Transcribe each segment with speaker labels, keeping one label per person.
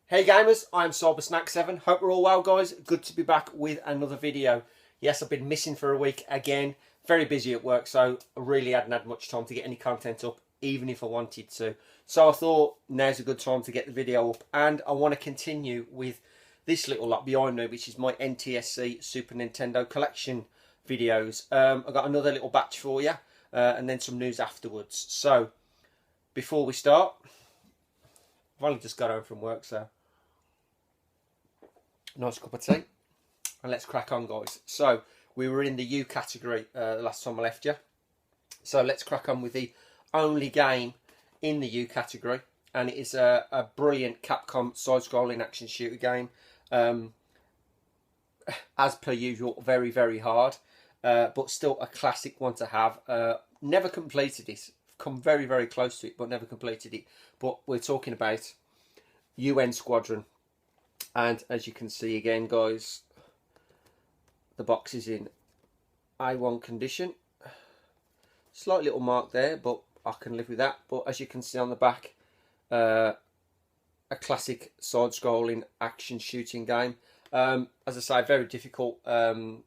Speaker 1: Hey gamers, I'm Snack7. Hope we're all well, guys. Good to be back with another video. Yes, I've been missing for a week again. Very busy at work, so I really hadn't had much time to get any content up, even if I wanted to. So I thought now's a good time to get the video up, and I want to continue with this little lot behind me, which is my NTSC Super Nintendo collection videos. I've got another little batch for you, and then some news afterwards. So before we start, I've only just got home from work, so nice cup of tea, and let's crack on, guys. So we were in the U category the last time I left you, so let's crack on with the only game in the U category, and it is a brilliant Capcom side-scrolling action shooter game. As per usual, very hard, but still a classic one to have. Never completed this, come very close to it, but never completed it. But we're talking about UN Squadron. And as you can see again, guys, the box is in A1 condition. Slight little mark there, but I can live with that. But as you can see on the back, a classic side-scrolling action shooting game. As I say, very difficult. The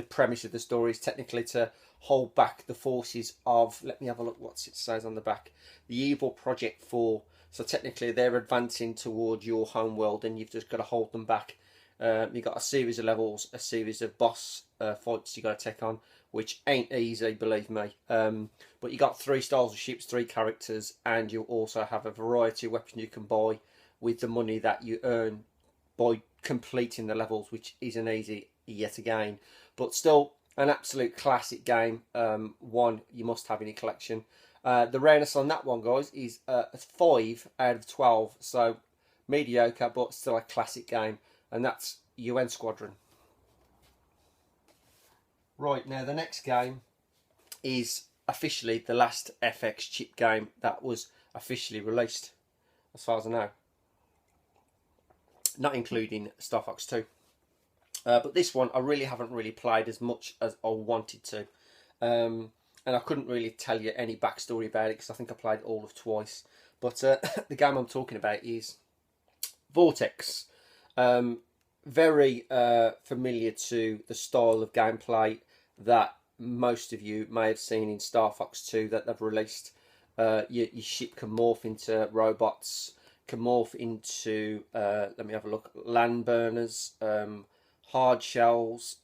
Speaker 1: premise of the story is technically to hold back the forces of, let me have a look what it says on the back, the evil Project 4. So technically they're advancing towards your home world, and you've just got to hold them back. You've got a series of levels, a series of boss fights you got to take on, which ain't easy, believe me. But you got 3 styles of ships, 3 characters, and you also have a variety of weapons you can buy with the money that you earn by completing the levels, which isn't easy yet again. But still, an absolute classic game, one you must have in your collection. The rareness on that one, guys, is a 5 out of 12, so mediocre, but still a classic game, and that's UN Squadron. Right, now the next game is officially the last FX chip game that was officially released, as far as I know. Not including Star Fox 2. But this one I really haven't played as much as I wanted to. And I couldn't really tell you any backstory about it because I think I played all of twice. But the game I'm talking about is Vortex. Very familiar to the style of gameplay that most of you may have seen in Star Fox 2 that they've released. Your ship can morph into robots, can morph into, let me have a look, land burners, hard shells,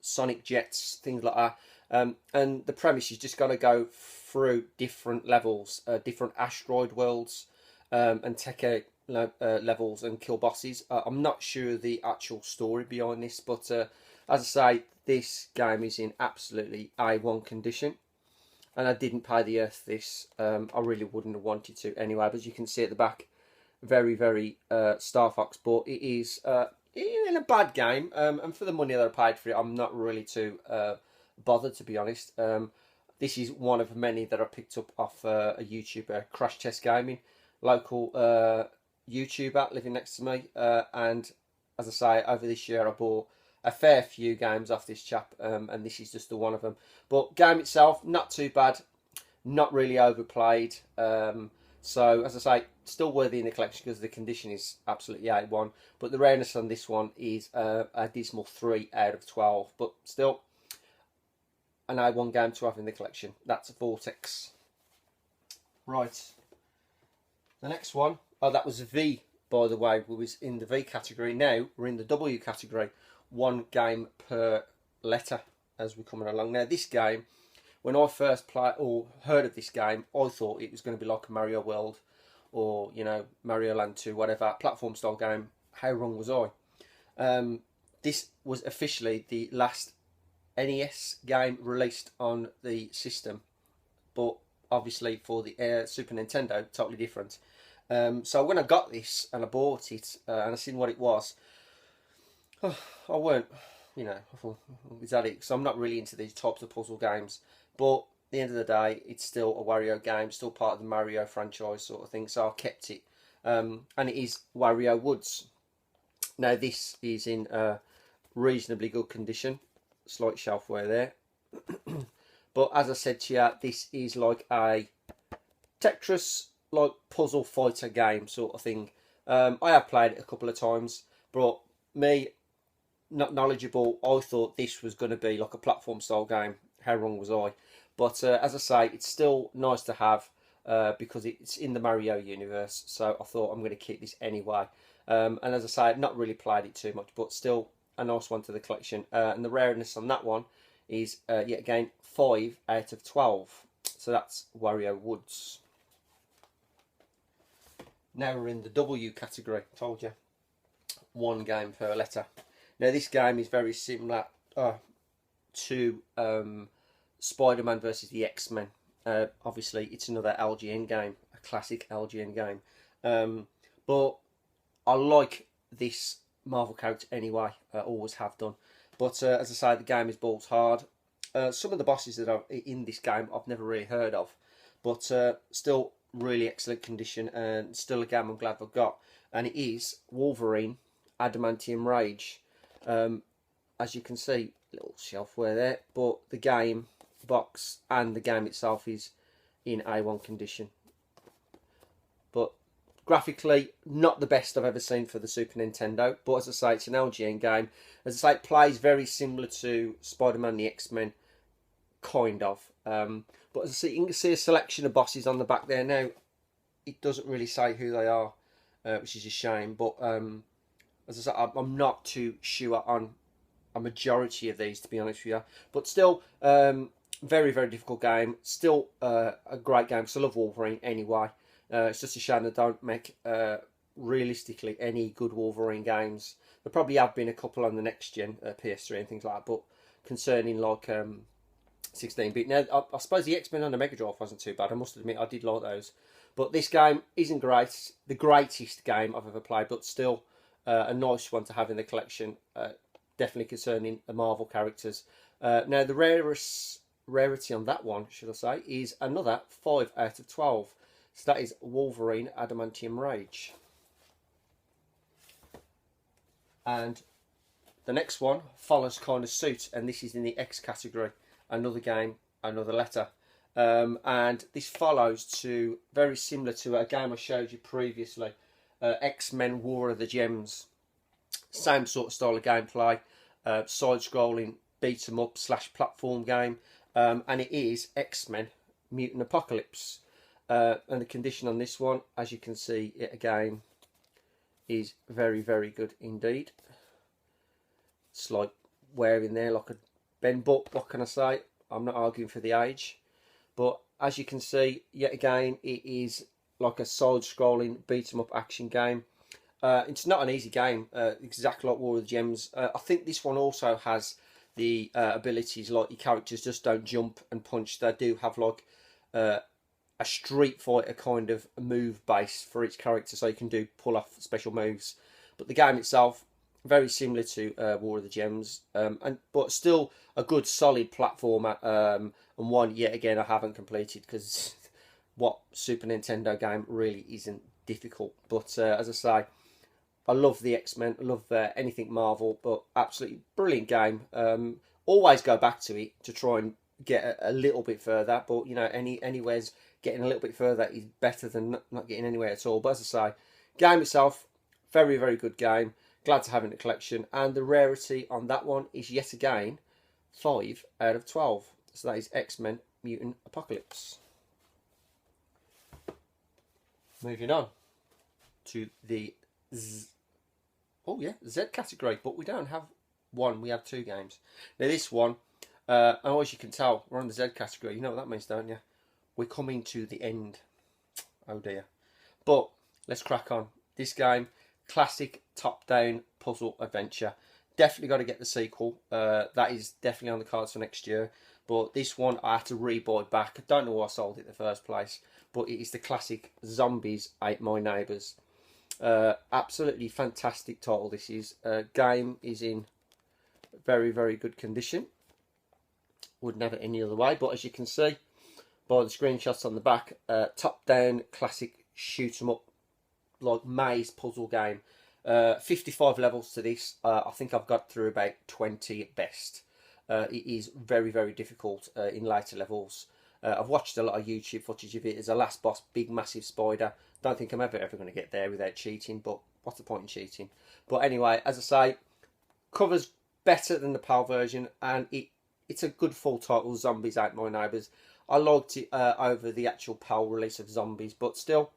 Speaker 1: sonic jets, things like that. And the premise, you just got to go through different levels, different asteroid worlds, and take out levels and kill bosses. I'm not sure the actual story behind this, but as I say, this game is in absolutely A1 condition. And I didn't pay the earth this. I really wouldn't have wanted to anyway. But as you can see at the back, very Star Fox, but it is in a bad game. And for the money that I paid for it, I'm not really too bothered, to be honest. This is one of many that I picked up off a YouTuber, Crash Test Gaming, local YouTuber living next to me. And as I say, over this year I bought a fair few games off this chap, and this is just the one of them. But game itself, not too bad, not really overplayed. So as I say, still worthy in the collection because the condition is absolutely A1. But the rareness on this one is a dismal 3 out of 12. But still, an A1 game to have in the collection. That's Vortex. Right. The next one, oh, that was V, by the way. We was in the V category. Now we're in the W category. 1 game per letter as we're coming along. Now this game, when I first played or heard of this game, I thought it was going to be like a Mario World or, you know, Mario Land 2, whatever, platform style game. How wrong was I? This was officially the last NES game released on the system, but obviously for the Super Nintendo, totally different. So when I got this and I bought it and I seen what it was, I weren't, you know, I thought, is that it? So I'm not really into these types of puzzle games, but at the end of the day, it's still a Wario game, still part of the Mario franchise sort of thing, so I kept it. And it is Wario Woods. Now this is in reasonably good condition, slight shelf wear there. But as I said to you, this is like a Tetris like puzzle fighter game sort of thing. I have played it a couple of times, but me, not knowledgeable, I thought this was going to be like a platform style game. How wrong was I? But as I say, it's still nice to have because it's in the Mario universe. So I thought I'm going to keep this anyway. And as I say, I've not really played it too much, but still a nice one to the collection. And the rareness on that one is yet again 5 out of 12. So that's Wario Woods. Now we're in the W category. Told you, one game per letter. Now this game is very similar to Spider-Man versus the X-Men. Obviously, it's another LGN game, a classic LGN game. But I like this Marvel character anyway. I always have done. But as I say, the game is balls hard. Some of the bosses that are in this game I've never really heard of, but still really excellent condition, and still a game I'm glad I've got. And it is Wolverine Adamantium Rage. As you can see, little shelfware there, but the game box and the game itself is in A1 condition. But graphically, not the best I've ever seen for the Super Nintendo, but as I say, it's an LGN game. As I say, it plays very similar to Spider-Man the X-Men, kind of. But as I say, you can see a selection of bosses on the back there. Now, it doesn't really say who they are, which is a shame, but as I say, I'm not too sure on a majority of these, to be honest with you. But still, very, very difficult game. Still a great game, because I love Wolverine anyway. It's just a shame they don't make, realistically, any good Wolverine games. There probably have been a couple on the next gen, PS3 and things like that, but concerning like 16-bit. Now, I suppose the X-Men on the Mega Drive wasn't too bad. I must admit, I did like those. But this game isn't great, the greatest game I've ever played, but still a nice one to have in the collection. Definitely concerning the Marvel characters. Now, the rarity on that one, should I say, is another 5 out of 12. So that is Wolverine Adamantium Rage. And the next one follows kind of suit, and this is in the X category. Another game, another letter. And this follows to, very similar to a game I showed you previously, X-Men War of the Gems. Same sort of style of gameplay, side-scrolling beat-em-up / platform game, and it is X-Men Mutant Apocalypse. And the condition on this one, as you can see, it again is very, very good indeed. It's like wearing there like a bend, but what can I say? I'm not arguing for the age, but as you can see, yet again, it is like a side-scrolling beat-em-up action game. It's not an easy game, exactly like War of the Gems. I think this one also has the abilities, like your characters just don't jump and punch. They do have like a Street Fighter kind of move base for each character, so you can do pull-off special moves. But the game itself, very similar to War of the Gems, but still a good solid platformer, and one yet again I haven't completed because what Super Nintendo game really isn't difficult. But as I say, I love the X-Men, I love anything Marvel, but absolutely brilliant game. Always go back to it to try and get a little bit further, but you know, anywhere's getting a little bit further is better than not getting anywhere at all. But as I say, game itself, very, very good game. Glad to have it in the collection. And the rarity on that one is yet again 5 out of 12. So that is X-Men Mutant Apocalypse. Moving on to the Z category, but we don't have one, we have 2 games. Now this one, as you can tell, we're on the Z category. You know what that means, don't you? We're coming to the end. Oh dear. But let's crack on. This game, classic top-down puzzle adventure. Definitely got to get the sequel. That is definitely on the cards for next year. But this one I had to rebuy back. I don't know why I sold it in the first place. But it is the classic Zombies Ate My Neighbours. Absolutely fantastic title this is. Game is in very, very good condition. Wouldn't have it any other way. But as you can see by the screenshots on the back, top-down classic shoot-'em-up like maze puzzle game. 55 levels to this. I think I've got through about 20 at best. It is very, very difficult in later levels. I've watched a lot of YouTube footage of it. There's a last boss, big massive spider Don't think I'm ever going to get there without cheating, but what's the point in cheating? But anyway, as I say, covers better than the PAL version, and it's a good full title, Zombies Ate My Neighbours. I liked it over the actual PAL release of Zombies, but still,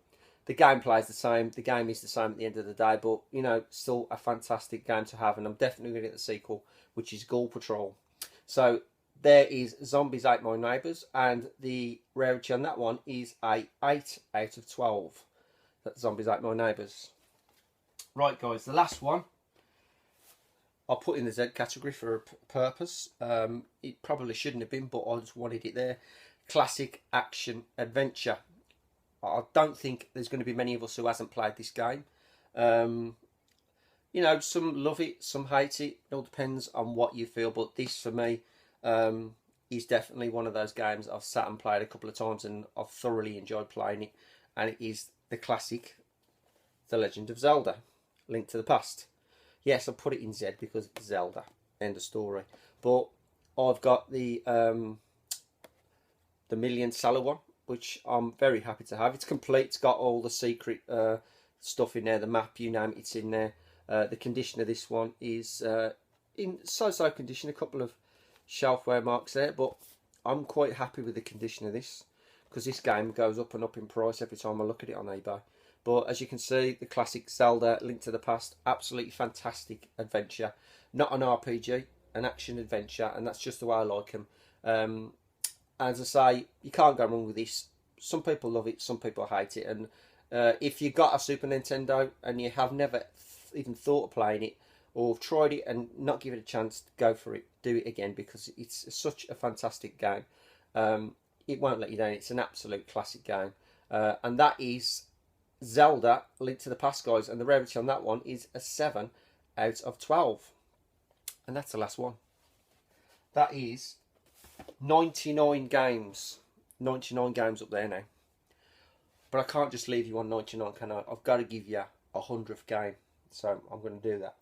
Speaker 1: the gameplay is the same. The game is the same at the end of the day, but, you know, still a fantastic game to have, and I'm definitely going to get the sequel, which is Ghoul Patrol. So, there is Zombies Ate My Neighbours, and the rarity on that one is a 8 out of 12. That Zombies Ate My Neighbours. Right, guys, the last one I'll put in the Z category for a purpose. It probably shouldn't have been, but I just wanted it there. Classic action adventure. I don't think there's going to be many of us who hasn't played this game. You know, some love it, some hate it. It all depends on what you feel. But this, for me, is definitely one of those games I've sat and played a couple of times, and I've thoroughly enjoyed playing it. And it is the classic The Legend of Zelda, Link to the Past. Yes, I put it in Z because it's Zelda. End of story. But I've got the Million Seller one, which I'm very happy to have. It's complete. It's got all the secret stuff in there. The map, you name it, it's in there. The condition of this one is in so-so condition. A couple of shelf wear marks there, but I'm quite happy with the condition of this, because this game goes up and up in price every time I look at it on eBay. But as you can see, the classic Zelda Link to the Past, absolutely fantastic adventure. Not an RPG, an action adventure, and that's just the way I like them. As I say, you can't go wrong with this. Some people love it, some people hate it. And if you got a Super Nintendo and you have never even thought of playing it, or tried it and not give it a chance, go for it. Do it again, because it's such a fantastic game. It won't let you down. It's an absolute classic game. And that is Zelda Link to the Past, guys, and the rarity on that one is a 7 out of 12. And that's the last one. That is 99 games. 99 games up there now. But I can't just leave you on 99, can I? I've got to give you a 100th game. So I'm going to do that.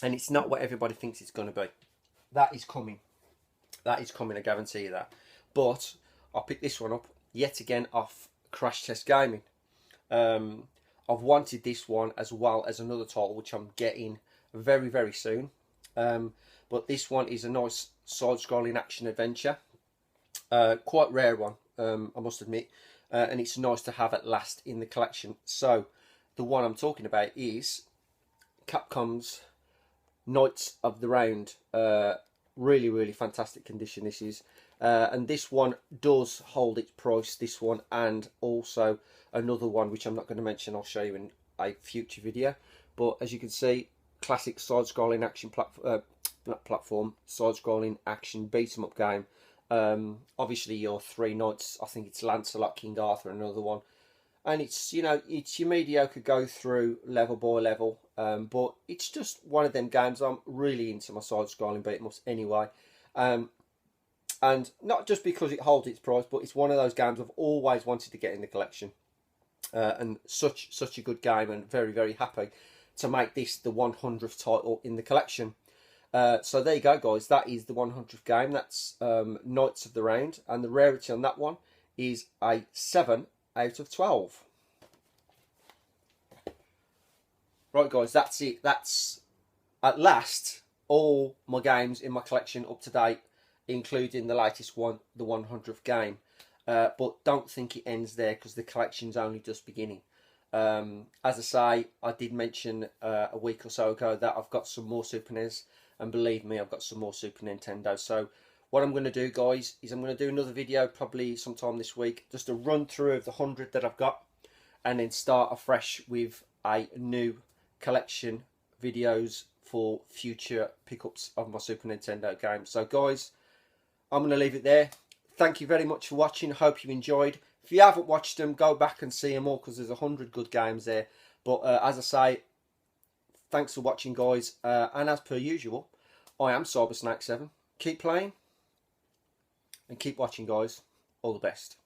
Speaker 1: And it's not what everybody thinks it's going to be. That is coming. That is coming, I guarantee you that. But I'll pick this one up yet again off Crash Test Gaming. I've wanted this one as well as another title which I'm getting very, very soon. But this one is a nice side-scrolling action adventure. Quite rare one, I must admit. And it's nice to have at last in the collection. So the one I'm talking about is Capcom's Knights of the Round. Really, really fantastic condition this is. And this one does hold its price, this one, and also another one which I'm not going to mention. I'll show you in a future video. But as you can see, classic side-scrolling action platform, side-scrolling action beat-em-up game. Obviously your three knights, I think it's Lancelot, King Arthur, and another one. And it's, you know, it's your mediocre go through level by level. But it's just one of them games. I'm really into my side-scrolling beat-em-ups anyway. And not just because it holds its price, but it's one of those games I've always wanted to get in the collection. And such a good game, and very, very happy to make this the 100th title in the collection. So there you go, guys. That is the 100th game. That's Knights of the Round. And the rarity on that one is a 7 out of 12. Right, guys, that's it. That's, at last, all my games in my collection up to date, including the latest one, the 100th game. But don't think it ends there, because the collection's only just beginning. As I say, I did mention a week or so ago that I've got some more Super NES, and believe me, I've got some more Super Nintendo. So what I'm going to do, guys, is I'm going to do another video probably sometime this week, just a run through of the 100 that I've got, and then start afresh with a new collection videos for future pickups of my Super Nintendo games. So guys, I'm going to leave it there. Thank you very much for watching. I hope you enjoyed. If you haven't watched them, go back and see them all, because there's 100 good games there. But as I say, thanks for watching, guys. And as per usual, I am CyberSnake7. Keep playing and keep watching, guys. All the best.